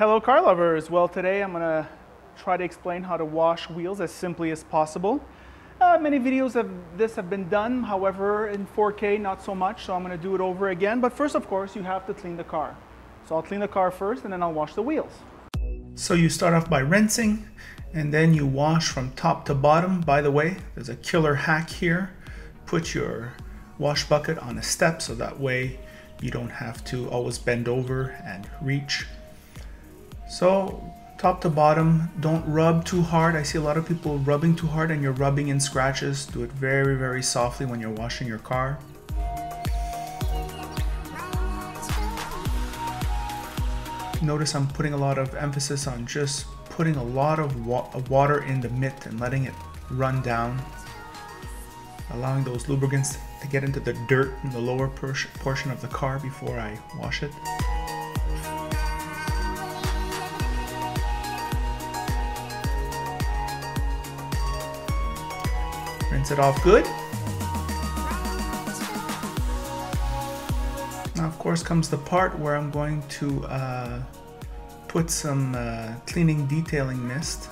Hello car lovers. Well, today I'm going to try to explain how to wash wheels as simply as possible. Many videos of this have been done, however in 4K not so much, so I'm going to do it over again. But first, of course, you have to clean the car. So I'll clean the car first and then I'll wash the wheels. So you start off by rinsing and then you wash from top to bottom. By the way, there's a killer hack here. Put your wash bucket on a step so that way you don't have to always bend over and reach. So top to bottom, don't rub too hard. I see a lot of people rubbing too hard and you're rubbing in scratches. Do it very, very softly when you're washing your car. Notice I'm putting a lot of emphasis on just putting a lot of water in the mitt and letting it run down, allowing those lubricants to get into the dirt in the lower portion of the car before I wash it. Rinse it off good. Now of course comes the part where I'm going to put some cleaning detailing mist.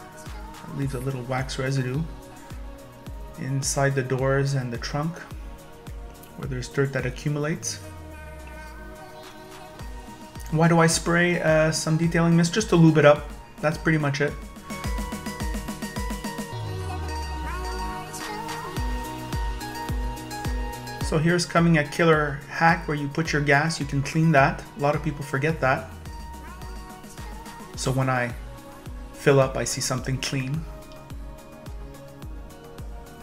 It leaves a little wax residue inside the doors and the trunk where there's dirt that accumulates. Why do I spray some detailing mist? Just to lube it up. That's pretty much it. So here's coming a killer hack where you put your gas, you can clean that. A lot of people forget that. So when I fill up, I see something clean.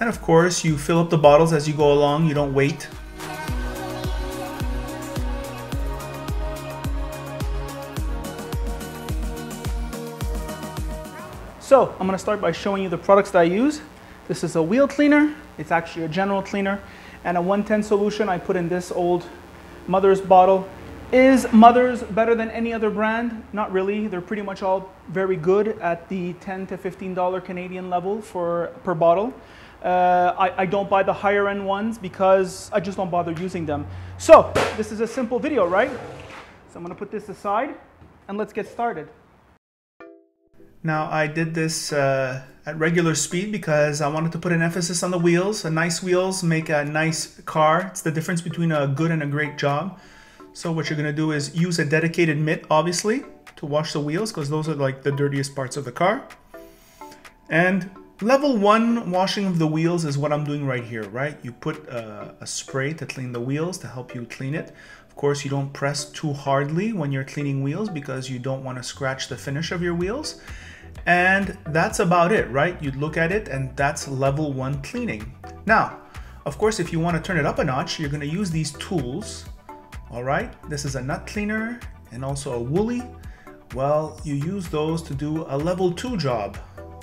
And of course, you fill up the bottles as you go along, you don't wait. So I'm going to start by showing you the products that I use. This is a wheel cleaner. It's actually a general cleaner. And a 110 solution I put in this old Mother's bottle. Is Mother's better than any other brand? Not really. They're pretty much all very good at the $10 to $15 Canadian level per bottle. I don't buy the higher end ones because I just don't bother using them. So this is a simple video, right? So I'm going to put this aside and let's get started. Now I did this at regular speed because I wanted to put an emphasis on the wheels. Nice wheels make a nice car. It's the difference between a good and a great job. So what you're going to do is use a dedicated mitt, obviously, to wash the wheels because those are like the dirtiest parts of the car. And level 1 washing of the wheels is what I'm doing right here, right? You put a spray to clean the wheels to help you clean it. Of course, you don't press too hardly when you're cleaning wheels because you don't want to scratch the finish of your wheels. And that's about it, right? You'd look at it and that's level 1 cleaning. Now, of course, if you want to turn it up a notch, you're going to use these tools. All right, this is a nut cleaner and also a woolly. Well, you use those to do a level 2 job,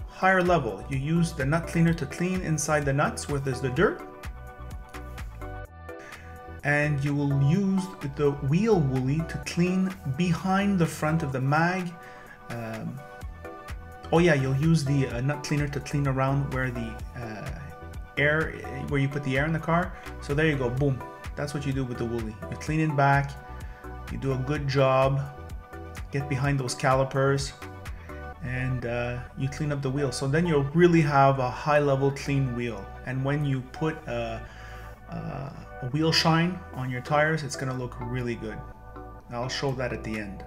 higher level. You use the nut cleaner to clean inside the nuts where there's the dirt. And you will use the wheel woolly to clean behind the front of the mag. Oh yeah, you'll use the nut cleaner to clean around where the where you put the air in the car. So there you go, boom. That's what you do with the woolly. You clean it back, you do a good job, get behind those calipers, and you clean up the wheel. So then you'll really have a high level clean wheel. And when you put a wheel shine on your tires, it's gonna look really good. I'll show that at the end.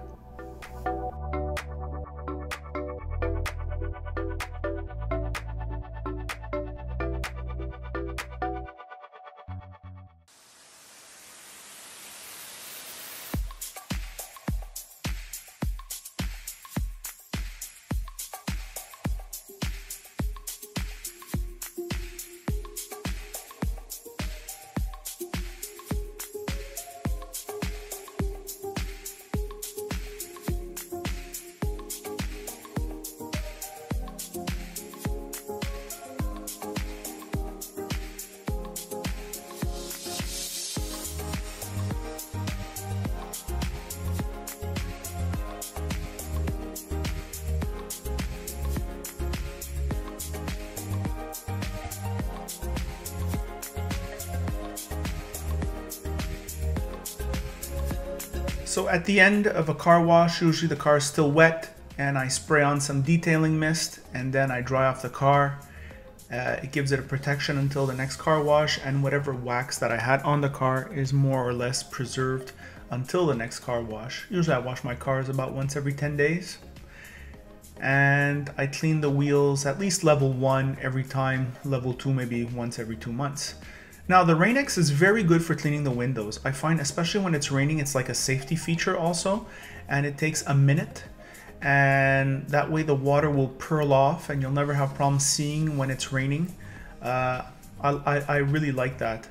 So at the end of a car wash, usually the car is still wet, and I spray on some detailing mist, and then I dry off the car. It gives it a protection until the next car wash, and whatever wax that I had on the car is more or less preserved until the next car wash. Usually I wash my cars about once every 10 days. And I clean the wheels at least level 1 every time, level 2 maybe once every 2 months. Now the Rain-X is very good for cleaning the windows. I find especially when it's raining, it's like a safety feature also, and it takes a minute. And that way the water will pearl off and you'll never have problems seeing when it's raining. I really like that.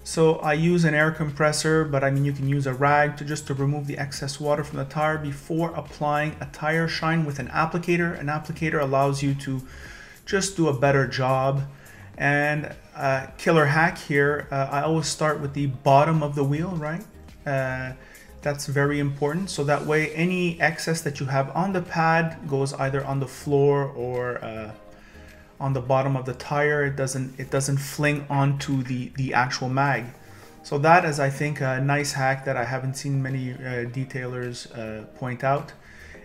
So I use an air compressor, but I mean you can use a rag to remove the excess water from the tire before applying a tire shine with an applicator. An applicator allows you to just do a better job. And killer hack here, I always start with the bottom of the wheel, right? That's very important. So that way any excess that you have on the pad goes either on the floor or on the bottom of the tire. It doesn't fling onto the actual mag. So that is, I think, a nice hack that I haven't seen many detailers point out.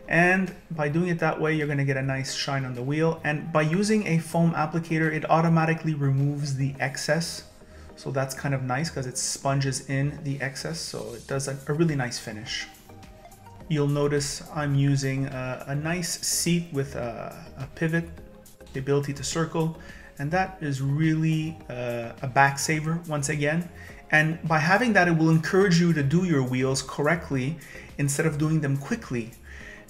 And by doing it that way, you're going to get a nice shine on the wheel. And by using a foam applicator, it automatically removes the excess. So that's kind of nice because it sponges in the excess. So it does a really nice finish. You'll notice I'm using a nice seat with a pivot, the ability to circle, and that is really a back saver once again. And by having that, it will encourage you to do your wheels correctly instead of doing them quickly,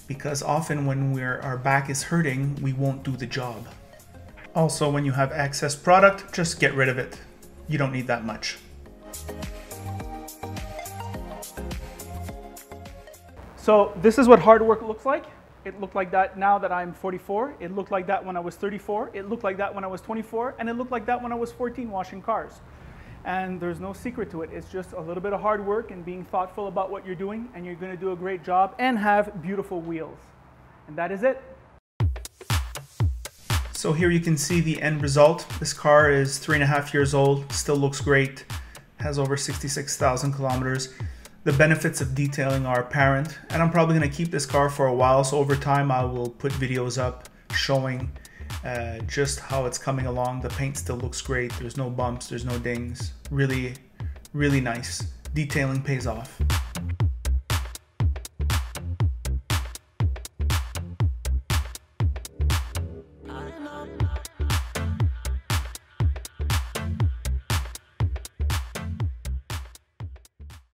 because often when our back is hurting, we won't do the job. Also, when you have excess product, just get rid of it. You don't need that much. So this is what hard work looks like. It looked like that now that I'm 44. It looked like that when I was 34. It looked like that when I was 24. And it looked like that when I was 14 washing cars. And there's no secret to it. It's just a little bit of hard work and being thoughtful about what you're doing, and you're going to do a great job and have beautiful wheels. And that is it. So here you can see the end result. This car is 3.5 years old, still looks great, has over 66,000 kilometers. The benefits of detailing are apparent, and I'm probably going to keep this car for a while, so over time I will put videos up showing just how it's coming along. The paint still looks great, there's no bumps, there's no dings. Really, really nice. Detailing pays off.